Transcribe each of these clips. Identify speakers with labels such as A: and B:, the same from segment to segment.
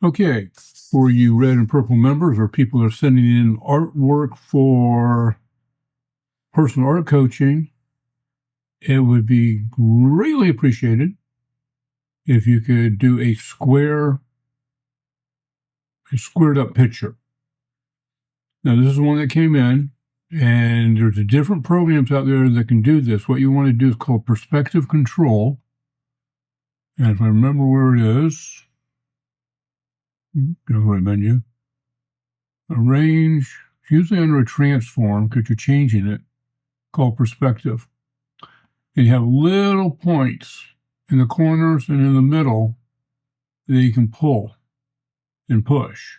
A: Okay, for you red and purple members or people that are sending in artwork for personal art coaching, it would be greatly appreciated if you could do a squared up picture. Now, this is the one that came in, and there's different programs out there that can do this. What you want to do is called perspective control. And if I remember where it is, go to the menu, arrange, it's usually under a transform because you're changing it, called perspective. And you have little points in the corners and in the middle that you can pull and push.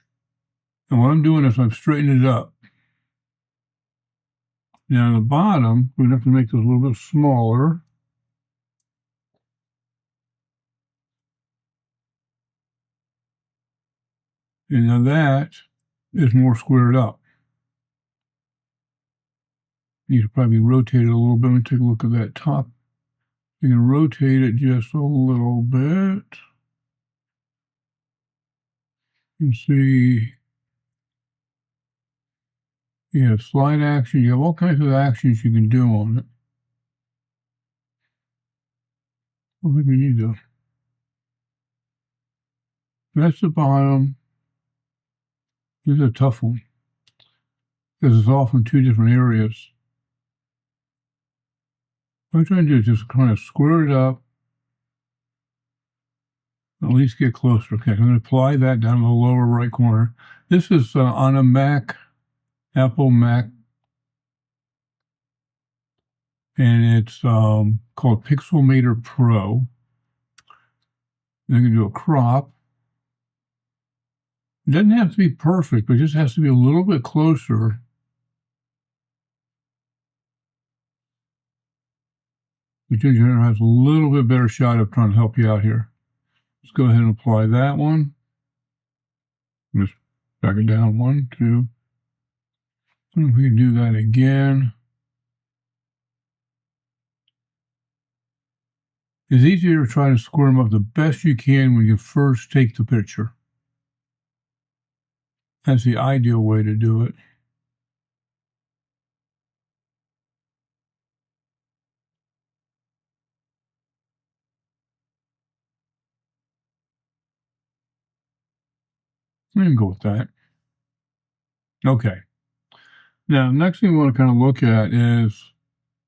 A: And what I'm doing is I'm straightening it up. Now on the bottom, we're going to have to make this a little bit smaller. And now that is more squared up. You should probably rotate it a little bit. Let me take a look at that top. You can rotate it just a little bit. You can see you have slide action. You have all kinds of actions you can do on it. I think we need to. That's the bottom. This is a tough one because it's off in two different areas. What I'm trying to do is just kind of square it up. At least get closer. Okay, I'm going to apply that down in the lower right corner. This is on a Mac, Apple Mac, and it's called Pixelmator Pro. And I can do a crop. It doesn't have to be perfect, but it just has to be a little bit closer. The Ginger has a little bit better shot of trying to help you out here. Let's go ahead and apply that one. Just back it down 1, 2. And we can do that again. It's easier to try to square them up the best you can when you first take the picture. That's the ideal way to do it. I can go with that. Okay. Now, next thing we want to kind of look at is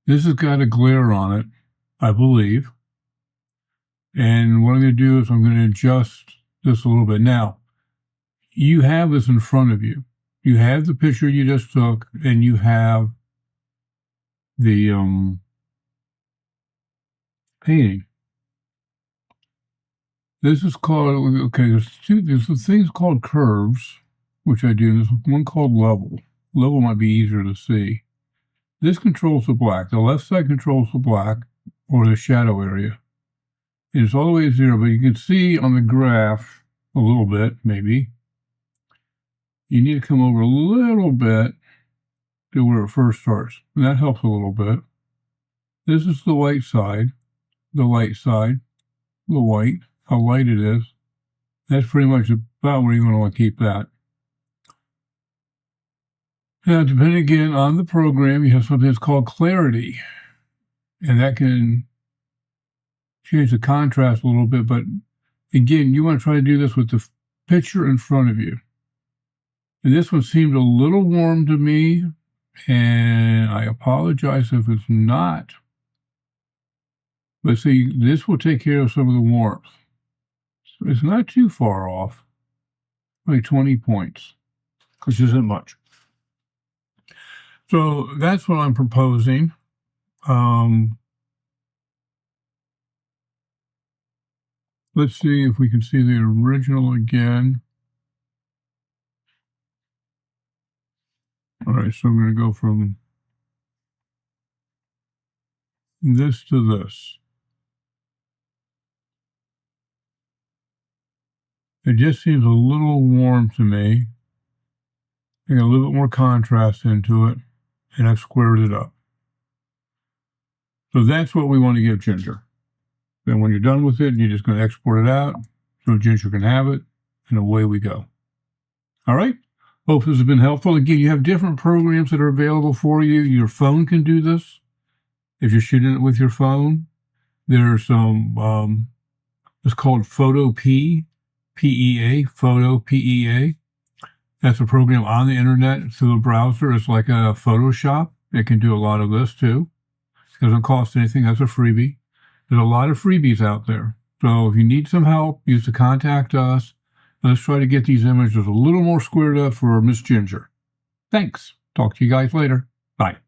A: this has got a glare on it, I believe. And what I'm going to do is I'm going to adjust this a little bit. Now, you have this in front of you. You have the picture you just took, and you have the painting. This is called, okay, there's some things called curves, which I do. There's one called level. Level might be easier to see. This controls the black. The left side controls the black or the shadow area. And it's all the way to 0, but you can see on the graph a little bit, maybe. You need to come over a little bit to where it first starts. And that helps a little bit. This is the light side, the white, how light it is. That's pretty much about where you're going to want to keep that. Now, depending again on the program, you have something that's called clarity. And that can change the contrast a little bit. But again, you want to try to do this with the picture in front of you. And this one seemed a little warm to me. And I apologize if it's not. But see, this will take care of some of the warmth. So it's not too far off. Like 20 points, which isn't much. So that's what I'm proposing. Let's see if we can see the original again. All right, so I'm going to go from this to this. It just seems a little warm to me. I got a little bit more contrast into it, and I've squared it up. So that's what we want to give Ginger. Then when you're done with it, you're just going to export it out so Ginger can have it, and away we go. All right. Hope this has been helpful. Again, you have different programs that are available for you. Your phone can do this. If you're shooting it with your phone, there's some, it's called Photo PEA, Photo PEA. That's a program on the internet through a browser. It's like a Photoshop. It can do a lot of this too. It doesn't cost anything. That's a freebie. There's a lot of freebies out there. So if you need some help, use to contact us. Let's try to get these images a little more squared up for Miss Ginger. Thanks. Talk to you guys later. Bye.